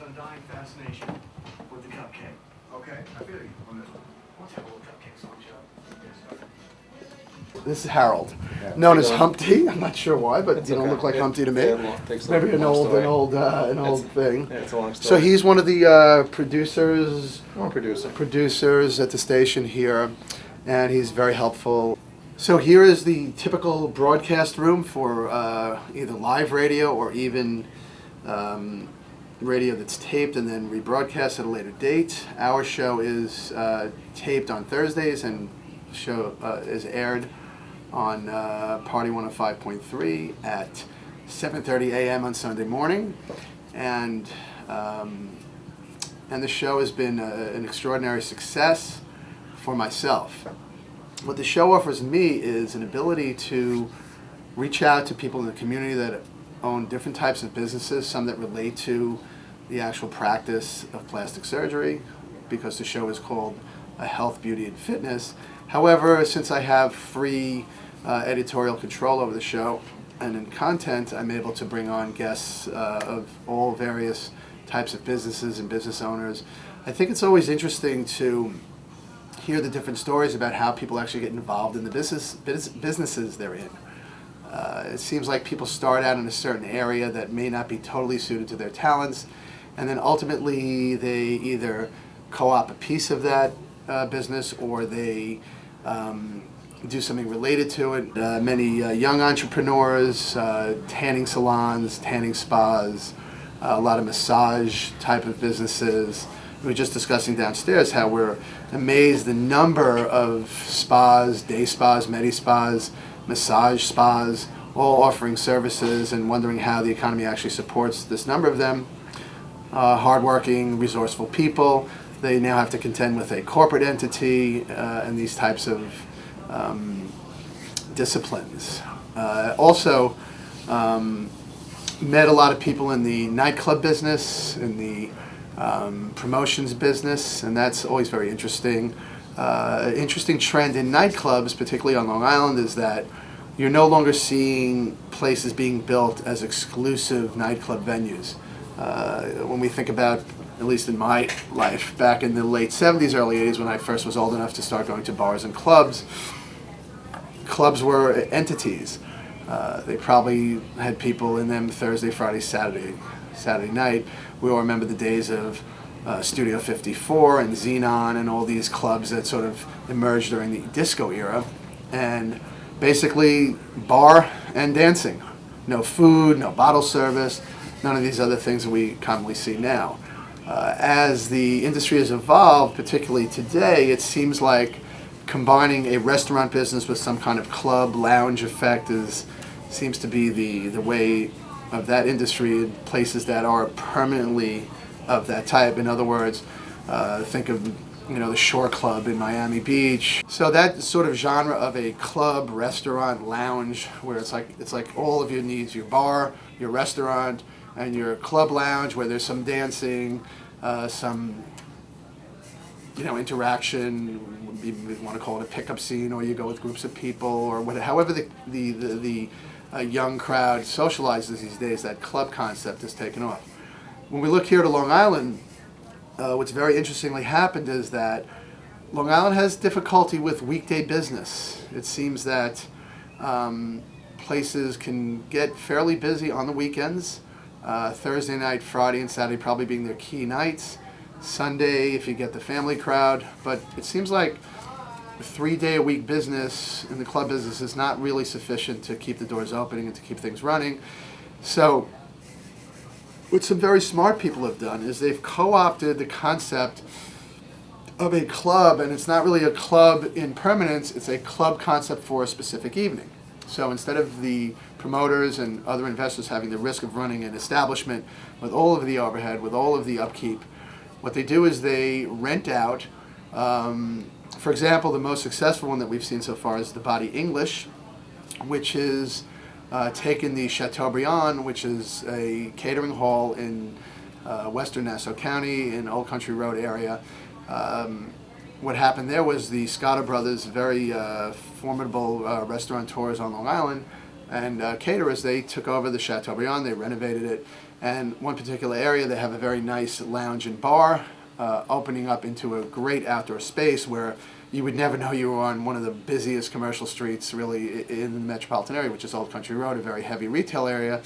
undying fascination with the cupcake. Okay, I feel you on this one. Let's have a little cupcake song, Joe. This is Harold, known as Humpty. I'm not sure why, but you don't look like Humpty to me. Maybe an old thing. Yeah, it's a long So story. he's one of the producers Producer. at the station here, and he's very helpful. So here is the typical broadcast room for either live radio or even radio that's taped and then rebroadcast at a later date. Our show is taped on Thursdays and show is aired on Party 105.3 at 7:30 a.m. on Sunday morning, and the show has been an extraordinary success for myself. What the show offers me is an ability to reach out to people in the community that own different types of businesses, some that relate to the actual practice of plastic surgery, because the show is called Health, Beauty, and Fitness. However, since I have free editorial control over the show and in content, I'm able to bring on guests of all various types of businesses and business owners. I think it's always interesting to hear the different stories about how people actually get involved in the businesses they're in. It seems like people start out in a certain area that may not be totally suited to their talents, and then ultimately they either co-op a piece of that business or they do something related to it. Many young entrepreneurs, tanning salons, tanning spas, a lot of massage type of businesses. We were just discussing downstairs how we're amazed the number of spas, day spas, medi spas, massage spas, all offering services, and wondering how the economy actually supports this number of them. Hardworking, resourceful people. They now have to contend with a corporate entity and these types of disciplines. Also, met a lot of people in the nightclub business, in the promotions business, and that's always very interesting. Interesting trend in nightclubs, particularly on Long Island, is that you're no longer seeing places being built as exclusive nightclub venues. When we think about, at least in my life, back in the late 70s, early 80s, when I first was old enough to start going to bars and clubs, clubs were entities. They probably had people in them Thursday, Friday, Saturday night. We all remember the days of Studio 54 and Xenon and all these clubs that sort of emerged during the disco era. And basically bar and dancing. No food, no bottle service, none of these other things that we commonly see now. As the industry has evolved, particularly today, it seems like combining a restaurant business with some kind of club lounge effect seems to be the way of that industry in places that are permanently of that type. In other words, think of the Shore Club in Miami Beach. So that sort of genre of a club, restaurant, lounge, where it's like all of your needs: your bar, your restaurant, and your club lounge, where there's some dancing, some interaction. You want to call it a pickup scene, or you go with groups of people, or whatever. However the young crowd socializes these days, that club concept has taken off. When we look here to Long Island, what's very interestingly happened is that Long Island has difficulty with weekday business. It seems that places can get fairly busy on the weekends. Thursday night, Friday, and Saturday probably being their key nights. Sunday, if you get the family crowd. But it seems like 3-day-a-week business in the club business is not really sufficient to keep the doors opening and to keep things running. So what some very smart people have done is they've co-opted the concept of a club, and it's not really a club in permanence, it's a club concept for a specific evening. So instead of the promoters and other investors having the risk of running an establishment with all of the overhead, with all of the upkeep, what they do is they rent out. For example, the most successful one that we've seen so far is the Body English, which is taken the Chateaubriand, which is a catering hall in western Nassau County in Old Country Road area. What happened there was the Scotta brothers, very formidable restaurateurs on Long Island, and caterers, they took over the Chateaubriand, they renovated it, and one particular area, they have a very nice lounge and bar opening up into a great outdoor space where you would never know you were on one of the busiest commercial streets really in the metropolitan area, which is Old Country Road, a very heavy retail area.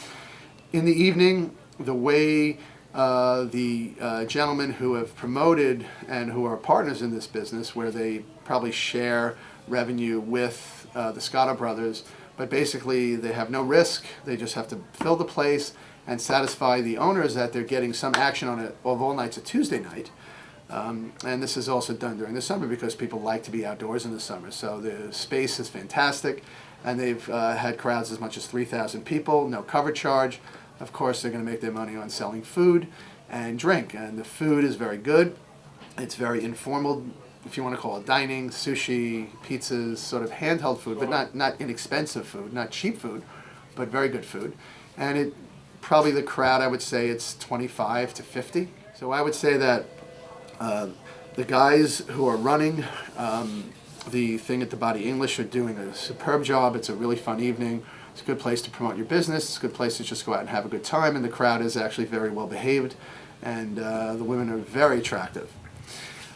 In the evening, the way the gentlemen who have promoted and who are partners in this business, where they probably share revenue with the Scotto brothers, but basically they have no risk. They just have to fill the place and satisfy the owners that they're getting some action on it of all nights a Tuesday night. And this is also done during the summer because people like to be outdoors in the summer. So the space is fantastic, and they've had crowds as much as 3,000 people, no cover charge. Of course, they're going to make their money on selling food and drink, and the food is very good. It's very informal, if you want to call it dining, sushi, pizzas, sort of handheld food, but not inexpensive food, not cheap food, but very good food. And it probably the crowd, I would say it's 25 to 50. So I would say that the guys who are running the thing at the Body English are doing a superb job. It's a really fun evening. It's a good place to promote your business. It's a good place to just go out and have a good time, and the crowd is actually very well behaved, and the women are very attractive.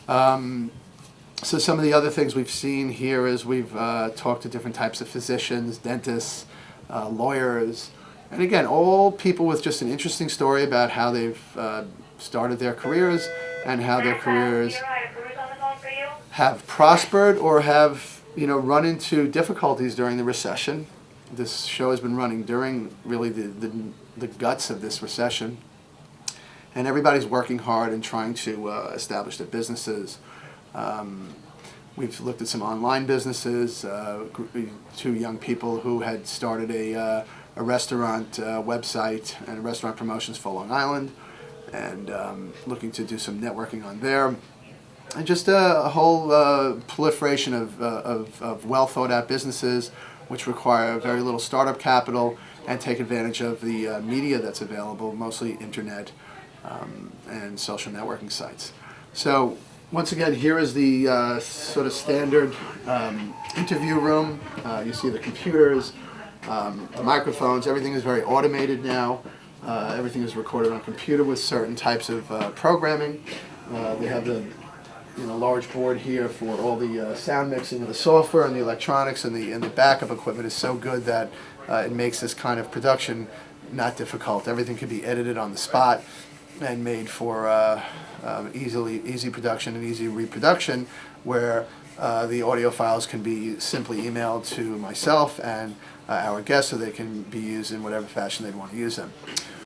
So some of the other things we've seen here is we've talked to different types of physicians, dentists, lawyers, and again, all people with just an interesting story about how they've started their careers and how their careers have prospered or have, run into difficulties during the recession. This show has been running during really the guts of this recession, and everybody's working hard and trying to establish their businesses. We've looked at some online businesses, two young people who had started a restaurant website and restaurant promotions for Long Island, and looking to do some networking on there. And just a whole proliferation of well thought out businesses which require very little startup capital and take advantage of the media that's available, mostly internet and social networking sites. So once again, here is the sort of standard interview room. You see the computers, the microphones, everything is very automated now. Everything is recorded on computer with certain types of programming. They have the large board here for all the sound mixing of the software and the electronics, and the backup equipment is so good that it makes this kind of production not difficult. Everything can be edited on the spot and made for easy production and easy reproduction, where the audio files can be simply emailed to myself and our guests so they can be used in whatever fashion they'd want to use them.